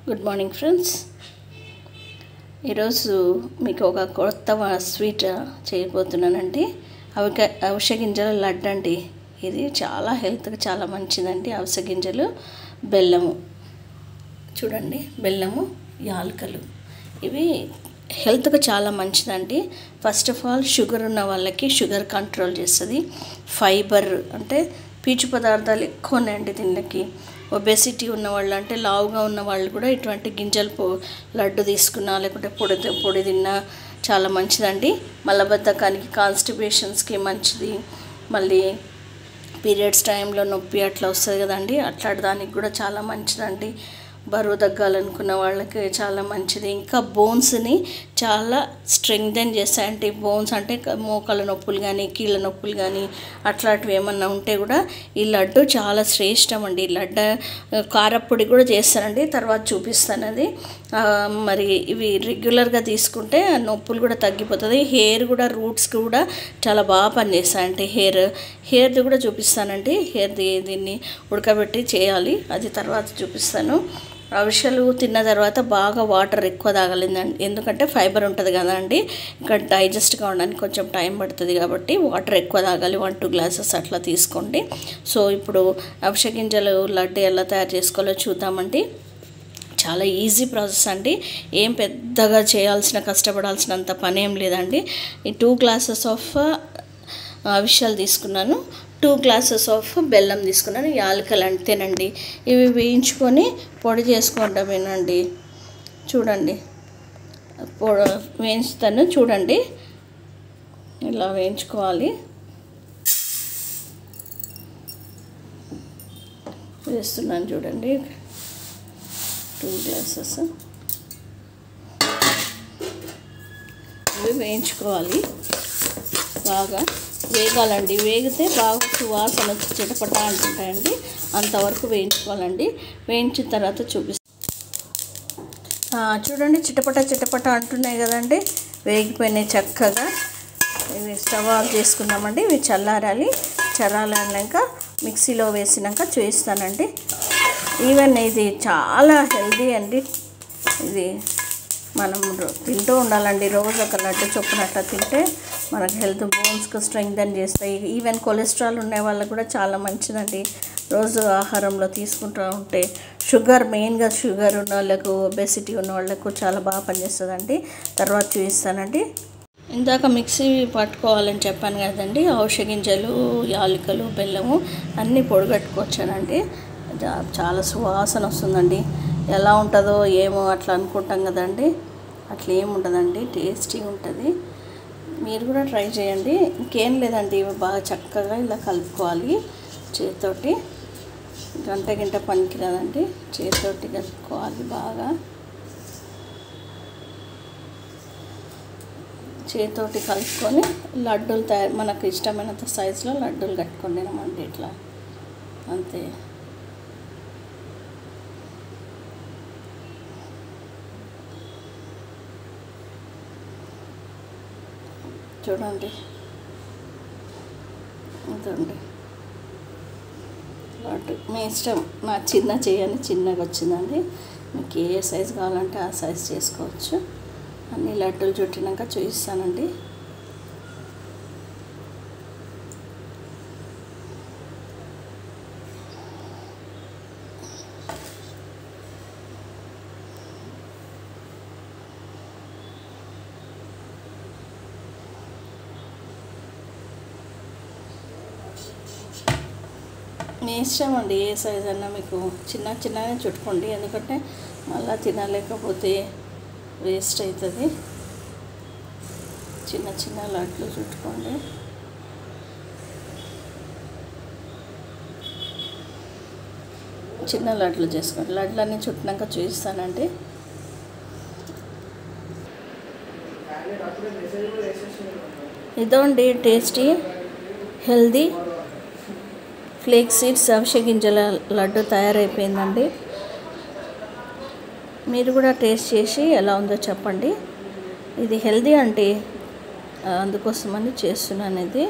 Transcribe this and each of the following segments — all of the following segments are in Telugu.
Good morning friends. ఈరోజు మీకు ఒక కొత్త స్వీట్ చేయబోతున్నానండి. అవిసె గింజల లడ్డు అండి. ఇది చాలా హెల్త్కి చాలా మంచిదండి. అవిసె గింజలు, బెల్లము చూడండి, బెల్లము, యాలకులు ఇవి హెల్త్కి చాలా మంచిదండి. ఫస్ట్ ఆఫ్ ఆల్ షుగర్ ఉన్న వాళ్ళకి షుగర్ కంట్రోల్ చేస్తుంది. ఫైబర్ అంటే పీచు పదార్థాలు ఎక్కువ ఉన్నాయండి దీనికి. ఒబెసిటీ ఉన్నవాళ్ళు అంటే లావుగా ఉన్న వాళ్ళు కూడా ఇటువంటి గింజలు లడ్డు తీసుకున్నా లేకుంటే పొడి తిన్నా చాలా మంచిదండి. మలబద్ధకానికి, కాన్స్టిపేషన్స్కి మంచిది. మళ్ళీ పీరియడ్స్ టైంలో నొప్పి అట్లా వస్తుంది కదండి, అట్లాంటి దానికి కూడా చాలా మంచిదండి. బరువు తగ్గాలనుకున్న వాళ్ళకి చాలా మంచిది. ఇంకా బోన్స్ని చాలా స్ట్రెంగ్థెన్ చేస్తాయండి. బోన్స్ అంటే మోకాళ్ళ నొప్పులు కానీ, కీళ్ళ నొప్పులు కానీ అట్లాంటివి ఏమన్నా ఉంటే కూడా ఈ లడ్డు చాలా శ్రేష్టం అండి. ఈ లడ్డు కారప్పొడి కూడా చేస్తానండి, తర్వాత చూపిస్తాను అది. మరి ఇవి రెగ్యులర్గా తీసుకుంటే నొప్పులు కూడా తగ్గిపోతుంది. హెయిర్ కూడా, రూట్స్ కూడా చాలా బాగా పనిచేస్తాయండి. హెయిర్ది కూడా చూపిస్తానండి. దీన్ని ఉడకబెట్టి చేయాలి, అది తర్వాత చూపిస్తాను. అవిసెలు తిన్న తర్వాత బాగా వాటర్ ఎక్కువ తాగలేదండి, ఎందుకంటే ఫైబర్ ఉంటుంది కదా అండి. ఇక్కడ డైజెస్ట్ కావడానికి కొంచెం టైం పడుతుంది కాబట్టి వాటర్ ఎక్కువ తాగాలి. 1-2 గ్లాసెస్ అట్లా తీసుకోండి. సో ఇప్పుడు అవిసె గింజలు లడ్డు ఎలా తయారు చేసుకోవాలో చూద్దామండి. చాలా ఈజీ ప్రాసెస్ అండి. ఏం పెద్దగా కష్టపడాల్సినంత పని ఏం లేదండి. ఈ 2 గ్లాసెస్ ఆఫ్ అవిసెలు తీసుకున్నాను, 2 గ్లాసెస్ ఆఫ్ బెల్లం తీసుకున్నాను, యాలకులు అంతేనండి. ఇవి వేయించుకొని పొడి చేసుకోవడమేనండి. చూడండి, వేయించుతాను చూడండి, ఇలా వేయించుకోవాలి. వేస్తున్నాను చూడండి, 2 గ్లాసెస్ ఇవి వేయించుకోవాలి. బాగా వేగాలండి. వేగితే బాగా సువాసన చిటపట అంటుంటాయండి, అంతవరకు వేయించుకోవాలండి. వేయించిన తర్వాత చూపిస్తాను చూడండి, చిటపట అంటున్నాయి కదండి, వేగిపోయినాయి చక్కగా. ఇవి స్టవ్ ఆఫ్ చేసుకుందామండి. ఇవి చల్లారాక మిక్సీలో వేసినాక చూపిస్తానండి. ఈవెన్ ఇది చాలా హెల్దీ అండి. ఇది మనం తింటూ ఉండాలండి. రోజు ఒక లడ్డు చొప్పున అట్లా తింటే మనకు హెల్త్, బోన్స్కి స్ట్రెంగ్థెన్ చేస్తాయి. ఈవెన్ కొలెస్ట్రాల్ ఉండే వాళ్ళకు కూడా చాలా మంచిదండి. రోజు ఆహారంలో తీసుకుంటూ ఉంటే మెయిన్గా షుగర్ ఉన్న వాళ్ళకు, ఒబెసిటీ ఉన్న వాళ్ళకు చాలా బాగా పనిచేస్తుందండి. తర్వాత చూపిస్తానండి. ఇందాక మిక్సీ పట్టుకోవాలని చెప్పాను కదండి. అవిసె గింజలు, యాలకులు, బెల్లము అన్నీ పొడిగట్టుకొచ్చానండి. చాలా సువాసన వస్తుందండి. ఎలా ఉంటుందో ఏమో అట్లా అనుకుంటాం కదండి, అట్లా ఏముండదండి, టేస్టీ ఉంటుంది. మీరు కూడా ట్రై చేయండి. ఇంకేం లేదండి, ఇవి బాగా చక్కగా ఇలా కలుపుకోవాలి చేతితోటి. గంట పనికి కదండి, చేతితోటి కలుపుకోవాలి. బాగా చేతితోటి కలుపుకొని లడ్డూలు మనకు ఇష్టమైనంత సైజులో లడ్డూలు కట్టుకుంటామండి. ఇట్లా అంతే. చూడండి, ఇదండి లడ్డు. మీ ఇష్టం. నా చిన్నగా వచ్చిందండి. మీకు ఏ సైజు కావాలంటే ఆ సైజు చేసుకోవచ్చు. అన్ని లడ్డూలు చుట్టినాక చూపిస్తానండి. మీ ఇష్టం అండి, ఏ సైజ్ అన్నా మీకు చిన్నగానే చుట్టుకోండి, ఎందుకంటే మళ్ళీ తినలేకపోతే వేస్ట్ అవుతుంది. చిన్న లడ్లు చుట్టుకోండి. చిన్న లడ్లు చేసుకోండి. లడ్లన్నీ చుట్టినాక చూపిస్తానండి. ఇదండి టేస్టీ, హెల్దీ ఫ్లేక్స్ సీడ్స్ అవిసె గింజల లడ్డు తయారైపోయిందండి. మీరు కూడా టేస్ట్ చేసి ఎలా ఉందో చెప్పండి. ఇది హెల్దీ అంటే అందుకోసమని చేస్తున్నాను. ఇది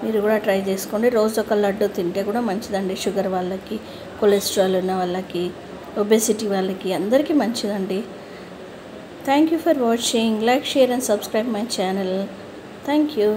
మీరు కూడా ట్రై చేసుకోండి. రోజు ఒక లడ్డు తింటే కూడా మంచిదండి. షుగర్ వాళ్ళకి, కొలెస్ట్రాల్ ఉన్న వాళ్ళకి, ఒబెసిటీ వాళ్ళకి అందరికీ మంచిదండి. Thank you for watching. Like, share and subscribe my channel. Thank you.